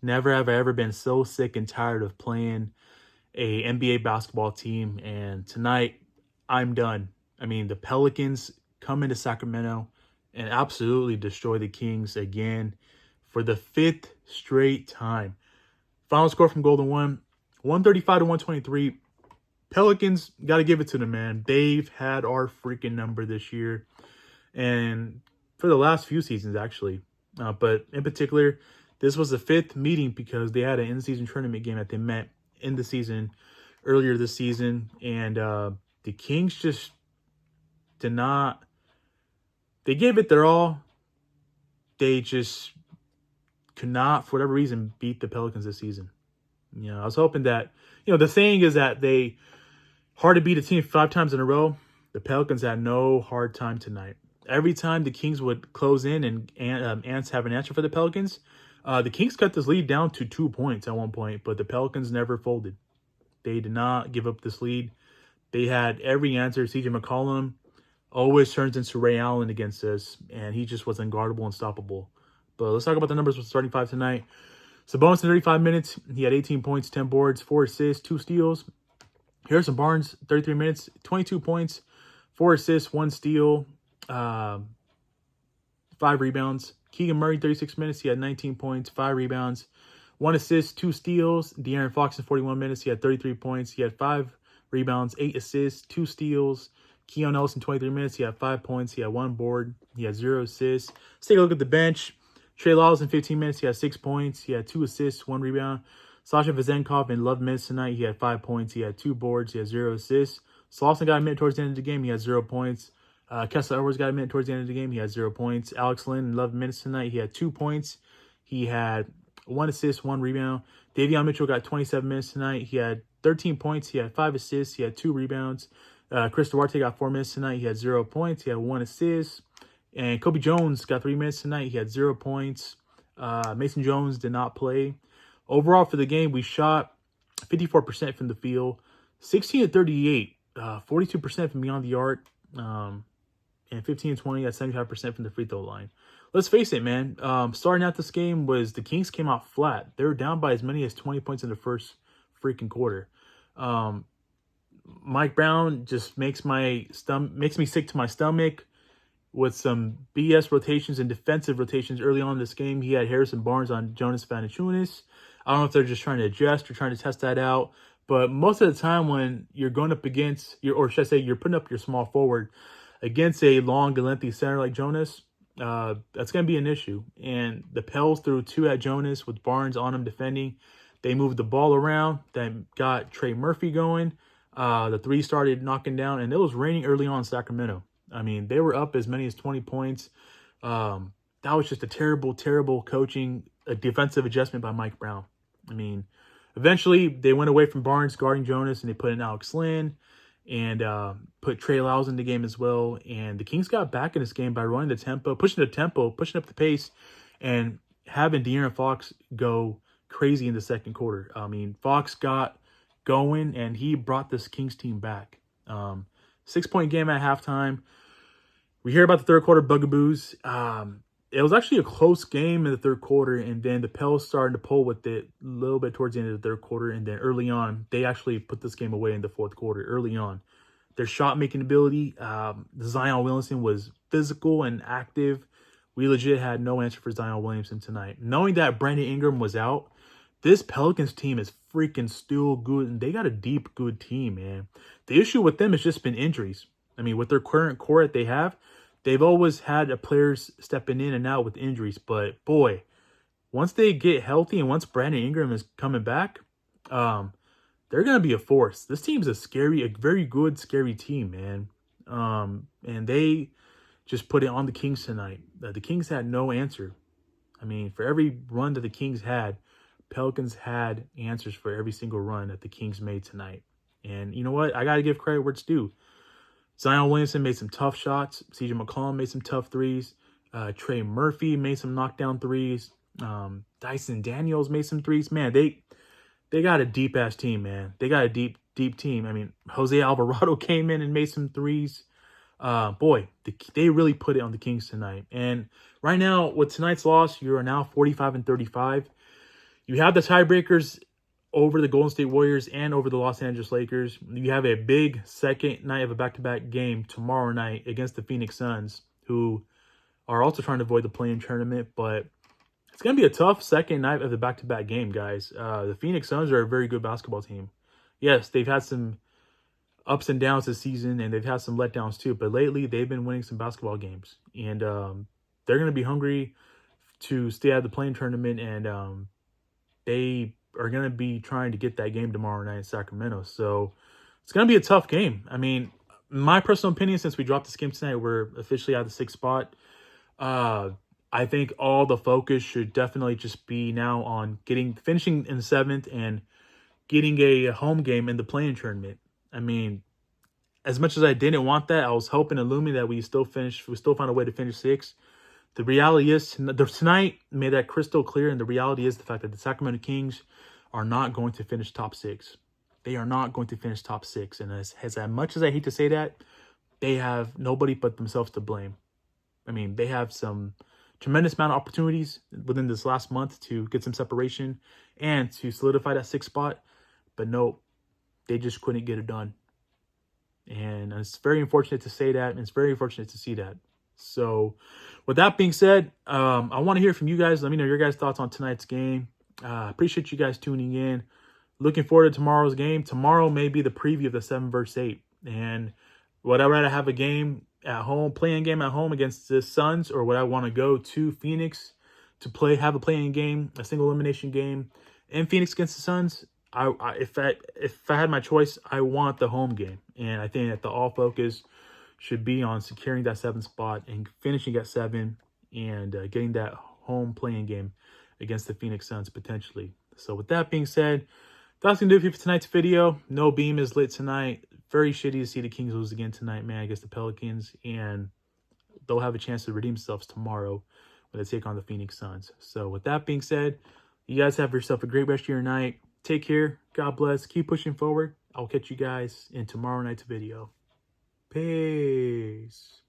Never have I ever been so sick and tired of playing a NBA basketball team. And tonight, I'm done. I mean, the Pelicans come into Sacramento and absolutely destroy the Kings again for the fifth straight time. Final score from Golden One, 135 to 123. Pelicans, got to give it to them, man. They've had our freaking number this year. And for the last few seasons, actually. But in particular, this was the fifth meeting because they had an in-season tournament game that they met in the season earlier this season. And the Kings just did not, they gave it their all. They just could not, for whatever reason, beat the Pelicans this season. I was hoping that, the saying is that they hard to beat a team 5 times in a row. The Pelicans had no hard time tonight. Every time the Kings would close in and Ants have an answer for the Pelicans, the Kings cut this lead down to 2 points at one point, but the Pelicans never folded. They did not give up this lead. They had every answer. CJ McCollum always turns into Ray Allen against us, and he just was unguardable, unstoppable. But let's talk about the numbers for starting 5 tonight. Sabonis in 35 minutes, he had 18 points, 10 boards, 4 assists, 2 steals. Harrison Barnes, 33 minutes, 22 points, 4 assists, 1 steal, 5 rebounds. Keegan Murray, 36 minutes, he had 19 points, 5 rebounds, 1 assist, 2 steals. De'Aaron Fox in 41 minutes, he had 33 points, he had 5 rebounds, 8 assists, 2 steals. Keon Ellis in 23 minutes, he had 5 points, he had 1 board, he had 0 assists. Let's take a look at the bench. Trey Lyles in 15 minutes, he had 6 points, he had 2 assists, 1 rebound. Sasha Vezenkov in 11 minutes tonight, he had 5 points, he had 2 boards, he had 0 assists. Slauson got a minute towards the end of the game, he had 0 points. Kessler Edwards got a minute towards the end of the game, he had 0 points. Alex Lynn in 11 minutes tonight, he had 2 points. He had 1 assist, 1 rebound. Davion Mitchell got 27 minutes tonight, he had 13 points, he had 5 assists, he had 2 rebounds. Chris Duarte got 4 minutes tonight, he had 0 points, he had 1 assist. And Kobe Jones got 3 minutes tonight, he had 0 points. Mason Jones did not play. Overall for the game, we shot 54% from the field, 16 to 38, 42% from beyond the arc, and 15 to 20 at 75% from the free throw line. Let's face it, man. Starting out this game was the Kings came out flat. They were down by as many as 20 points in the first freaking quarter. Mike Brown just makes me sick to my stomach with some BS rotations and defensive rotations early on in this game. He had Harrison Barnes on Jonas Valanciunas. I don't know if they're just trying to adjust or trying to test that out. But most of the time when you're going up against, or should I say you're putting up your small forward against a long and lengthy center like Jonas, that's going to be an issue. And the Pels threw 2 at Jonas with Barnes on him defending. They moved the ball around. That got Trey Murphy going. The 3 started knocking down, and it was raining early on in Sacramento. I mean, they were up as many as 20 points. That was just a terrible, terrible coaching, a defensive adjustment by Mike Brown. I mean, eventually they went away from Barnes guarding Jonas, and they put in Alex Lynn and put Trey Lyles in the game as well. And the Kings got back in this game by running the tempo, pushing up the pace, and having De'Aaron Fox go crazy in the second quarter. I mean, Fox got going, and he brought this Kings team back. 6-point game at halftime. We hear about the third quarter bugaboos. It was actually a close game in the third quarter, and then the Pels started to pull with it a little bit towards the end of the third quarter, and then early on, they actually put this game away in the fourth quarter early on. Their shot-making ability, Zion Williamson was physical and active. We legit had no answer for Zion Williamson tonight. Knowing that Brandon Ingram was out, this Pelicans team is freaking still good, and they got a deep, good team, man. The issue with them has just been injuries. I mean, with their current core that they have, they've always had players stepping in and out with injuries. But, boy, once they get healthy and once Brandon Ingram is coming back, they're going to be a force. This team's a very good, scary team, man. And they just put it on the Kings tonight. The Kings had no answer. I mean, for every run that the Kings had, Pelicans had answers for every single run that the Kings made tonight. And you know what? I got to give credit where it's due. Zion Williamson made some tough shots. CJ McCollum made some tough threes. Trey Murphy made some knockdown threes. Dyson Daniels made some threes. Man, they got a deep-ass team, man. They got a deep, deep team. I mean, Jose Alvarado came in and made some threes. Boy, they really put it on the Kings tonight. And right now, with tonight's loss, you are now 45-35. You have the tiebreakers over the Golden State Warriors and over the Los Angeles Lakers. You have a big second night of a back-to-back game tomorrow night against the Phoenix Suns, who are also trying to avoid the play-in tournament. But it's going to be a tough second night of the back-to-back game, guys. The Phoenix Suns are a very good basketball team. Yes, they've had some ups and downs this season, and they've had some letdowns too. But lately, they've been winning some basketball games. And they're going to be hungry to stay out of the play-in tournament, and they are going to be trying to get that game tomorrow night in Sacramento. So it's going to be a tough game. I mean, my personal opinion, since we dropped this game tonight, we're officially at the 6th spot. I think all the focus should definitely just be now on finishing in 7th and getting a home game in the play-in tournament. I mean, as much as I didn't want that, I was hoping and looming that we still find a way to finish 6th. The reality is, tonight made that crystal clear, and the reality is the fact that the Sacramento Kings are not going to finish top 6. They are not going to finish top 6, and as much as I hate to say that, they have nobody but themselves to blame. I mean, they have some tremendous amount of opportunities within this last month to get some separation and to solidify that 6th spot, but no, they just couldn't get it done. And it's very unfortunate to say that, and it's very unfortunate to see that. So with that being said, I want to hear from you guys. Let me know your guys' thoughts on tonight's game. Appreciate you guys tuning in. Looking forward to tomorrow's game. Tomorrow may be the preview of the 7 versus 8. And would I rather have a game at home, play-in game at home against the Suns, or would I want to go to Phoenix to have a play-in game, a single elimination game in Phoenix against the Suns? If I had my choice, I want the home game. And I think that the all focus should be on securing that 7th spot and finishing at 7 and getting that home playing game against the Phoenix Suns potentially. So with that being said, that's going to do it for tonight's video. No beam is lit tonight. Very shitty to see the Kings lose again tonight, man, against the Pelicans. And they'll have a chance to redeem themselves tomorrow when they take on the Phoenix Suns. So with that being said, you guys have yourself a great rest of your night. Take care. God bless. Keep pushing forward. I'll catch you guys in tomorrow night's video. Peace.